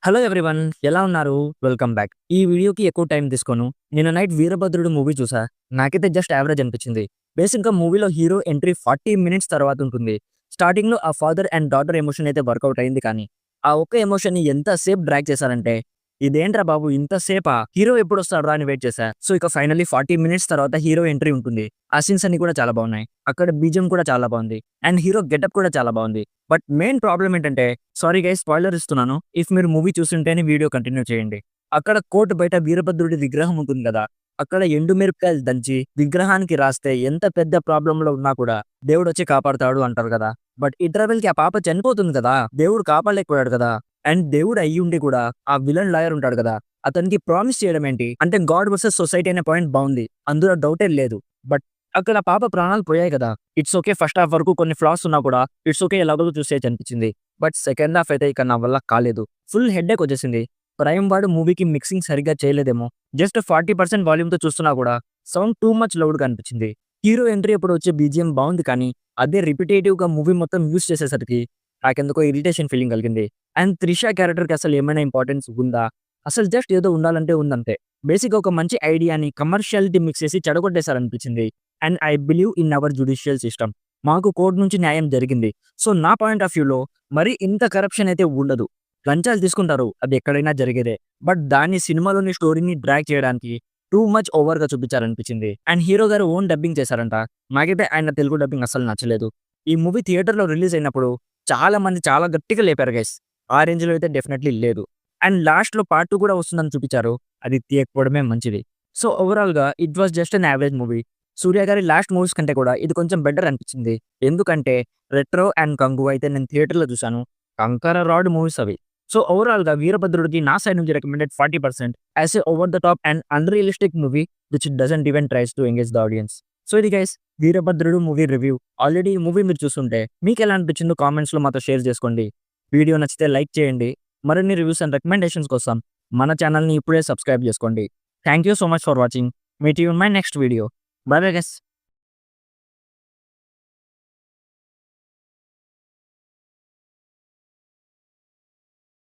Hello everyone, ఎలా ఉన్నారు? Welcome back. ఈ వీడియోకి ఎక్కువ టైం తీసుకోను. నిన్న నైట్ 'వీరభద్రుడు' మూవీ చూసా. నాకైతే జస్ట్ యావరేజ్ అనిపించింది. బేసిక్‌గా మూవీలో హీరో ఎంట్రీ 40 మినిట్స్ తర్వాత ఉంటుంది. స్టార్టింగ్‌లో ఆ ఫాదర్ అండ్ డాటర్ ఎమోషన్ అయితే వర్కౌట్ అయింది కానీ, ఆ ఒక్క ఎమోషన్‌ని ఎంత సేపు డ్రాగ్ చేశారంటే, ఇదేంట్రా బాబు ఇంత సేపా? హీరో ఎప్పుడొస్తాడురా అని వెయిట్ చేశా. సో ఇక ఫైనల్లీ 40 మినిట్స్ తర్వాత హీరో ఎంట్రీ ఉంటుంది. ఆ సీన్స్ అన్ని కూడా చాలా బాగున్నాయి. అక్కడ బీజీఎం కూడా చాలా బాగుంది. అండ్ హీరో గెటప్ కూడా చాలా బాగుంది. బట్ మెయిన్ ప్రాబ్లమ్ ఏంటంటే, సారీ గైస్ స్పాయిలర్ ఇస్తున్నాను. ఇఫ్ మీరు మూవీ చూసుంటేనే వీడియో కంటిన్యూ చేయండి. అక్కడ కోర్ట్ బయట వీరభద్రుడి విగ్రహం ఉంటుంది కదా! అక్కడ ఎండు మిరపకాయలు దంచి విగ్రహానికి రాస్తే ఎంత పెద్ద ప్రాబ్లమ్‌లో ఉన్నా కూడా దేవుడొచ్చి కాపాడుతాడు అంటారు కదా! బట్ ఇంటర్వెల్‌కి ఆ పాప చనిపోతుంది కదా! దేవుడు కాపాడలేకపోయాడు కదా! అండ్ దేవుడు అయ్యుండి కూడా ఆ విలన్ లాయర్ ఉంటాడు కదా! అతనికి ప్రామిస్ చేయడం ఏంటి? అంటే గాడ్ వర్సెస్ సొసైటీ అనే పాయింట్ బావుంది. అందులో డౌటే లేదు. బట్ అక్కడ పాప ప్రాణాలు పోయాయి కదా! It's okay. ఫస్ట్ హాఫ్ వరకు కొన్ని ఫ్లాస్ ఉన్నా కూడా ఇట్స్ ఓకే. ఎలాగో చూసేయొచ్చు అనిపించింది. బట్ సెకండ్ హాఫ్ అయితే ఇక నా వల్ల కాలేదు. ఫుల్ హెడ్‌ఏక్ వచ్చేసింది. ప్రైమ్ వాడు మూవీకి మిక్సింగ్ సరిగ్గా చేయలేదేమో. జస్ట్ 40% వాల్యూమ్‌తో చూస్తున్నా కూడా సౌండ్ టూ మచ్ లౌడ్‌గా అనిపించింది. హీరో ఎంట్రీ అప్పుడు వచ్చే బీజీఎం బావుంది కానీ, అదే రిపిటేటివ్‌గా మూవీ మొత్తం యూజ్ చేసేసరికి నాకెందుకో ఇరిటేషన్ ఫీలింగ్ కలిగింది. అండ్ త్రిష క్యారెక్టర్‌కి అసలు ఏమైనా ఇంపార్టెన్స్ ఉందా? అసలు జస్ట్ ఏదో ఉండాలంటే ఉందంతే. బేసిక్‌గా ఒక మంచి ఐడియాని కమర్షియాలిటీ మిక్స్ చేసి చెడగొట్టేసారనిపించింది. And I believe in our judicial system. మాకు కోర్ట్ నుంచి న్యాయం జరిగింది. సో నా పాయింట్ ఆఫ్ వ్యూలో మరి ఇంత కరప్షన్ అయితే ఉండదు. లంచాలు తీసుకుంటారు. అది ఎక్కడైనా జరిగేదే. బట్ దాన్ని సినిమాలోని స్టోరీని డ్రాగ్ చేయడానికి టూ మచ్ ఓవర్‌గా చూపించారనిపించింది. అండ్ హీరో గారు ఓన్ డబ్బింగ్ చేశారంట. నాకైతే ఆయన తెలుగు డబ్బింగ్ అస్సలు నచ్చలేదు. ఈ మూవీ థియేటర్‌లో రిలీజ్ అయినప్పుడు చాలా మంది చాలా గట్టిగా లేపారు గైస్. ఆ రేంజ్‌లో అయితే డెఫినైట్‌లీ లేదు. అండ్ లాస్ట్‌లో పార్ట్ 2 కూడా వస్తుందని చూపించారు. అది తీయకపోవడమే మంచిది. సో ఓవరాల్‌గా it was just an average movie. Suriya గారి లాస్ట్ మూవీస్ కంటే కూడా ఇది కొంచెం బెటర్ అనిపించింది. ఎందుకంటే 'రెట్రో' అండ్ 'కంగు' అయితే నేను థియేటర్‌లో చూసాను. 'కంకర రాడ్' మూవీస్ అవి. సో ఓవరాల్‌గా 'వీరభద్రుడికి' నా సైడ్ నుంచి recommended 40% as a over the top and unrealistic movie which doesn't even tries to engage the audience. So ఇది guys 'Veerabhadrudu' movie review. Already ఈ మూవీ మీరు చూసుంటే మీకెలా అనిపించిందో కామెంట్స్‌లో మాతో షేర్ చేసుకోండి. వీడియో నచ్చితే లైక్ చేయండి. మరిన్ని రివ్యూస్ అండ్ రికమెండేషన్స్ కోసం మన ఛానెల్‌ని ఇప్పుడే సబ్స్క్రైబ్ చేసుకోండి. Thank you so much for watching. Meet you in my next video. By bye guys.